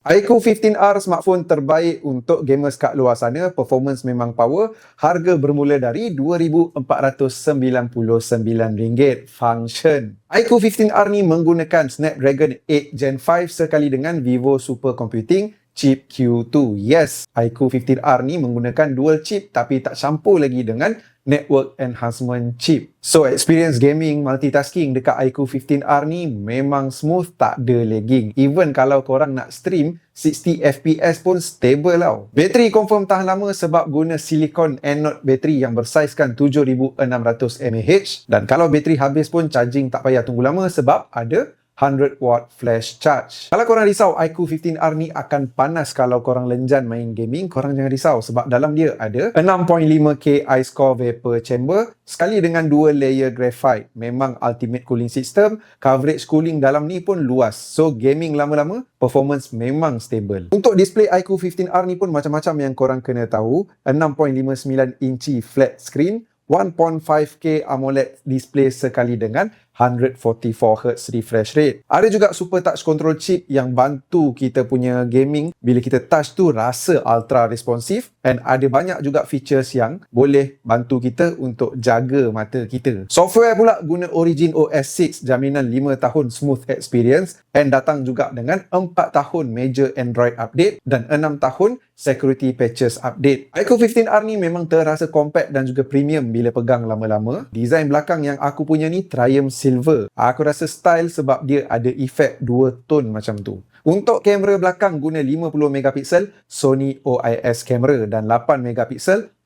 iQOO 15R smartphone terbaik untuk gamers kat luar sana. Performance memang power. Harga bermula dari RM2,499. Function. iQOO 15R ni menggunakan Snapdragon 8 Gen 5 sekali dengan Vivo Supercomputing chip Q2. Yes, iQOO 15R ni menggunakan dual chip tapi tak campur lagi dengan network enhancement chip. So, experience gaming multitasking dekat iQOO 15R ni memang smooth, tak ada lagging. Even kalau korang nak stream 60fps pun stable tau. Bateri confirm tahan lama sebab guna silicon anode bateri yang bersaizkan 7600 mAh. Dan kalau bateri habis pun charging tak payah tunggu lama sebab ada 100W flash charge. Kalau korang risau iQOO 15R ni akan panas kalau korang lenjan main gaming, korang jangan risau sebab dalam dia ada 6.5K iScore vapor chamber sekali dengan dual layer graphite. Memang ultimate cooling system, coverage cooling dalam ni pun luas. So gaming lama-lama, performance memang stable. Untuk display iQOO 15R ni pun macam-macam yang korang kena tahu. 6.59 inci flat screen, 1.5K AMOLED display sekali dengan 144Hz refresh rate. Ada juga super touch control chip yang bantu kita punya gaming. Bila kita touch tu rasa ultra responsif, and ada banyak juga features yang boleh bantu kita untuk jaga mata kita. Software pula guna Origin OS 6, jaminan 5 tahun smooth experience, and datang juga dengan 4 tahun major Android update dan 6 tahun security patches update. iQOO 15R ni memang terasa compact dan juga premium bila pegang lama-lama. Design belakang yang aku punya ni Triumph Silver. Aku rasa style sebab dia ada efek 2 tone macam tu. Untuk kamera belakang guna 50MP Sony OIS kamera dan 8MP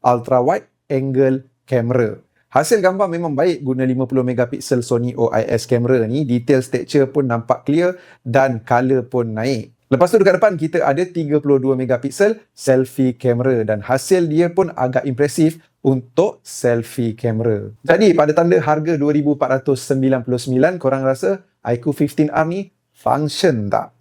ultra wide angle kamera. Hasil gambar memang baik guna 50MP Sony OIS kamera ni. Detail texture pun nampak clear dan color pun naik. Lepas tu dekat depan kita ada 32MP selfie kamera dan hasil dia pun agak impresif untuk selfie kamera. Jadi pada tanda harga 2499, korang rasa iQOO 15R ni function tak?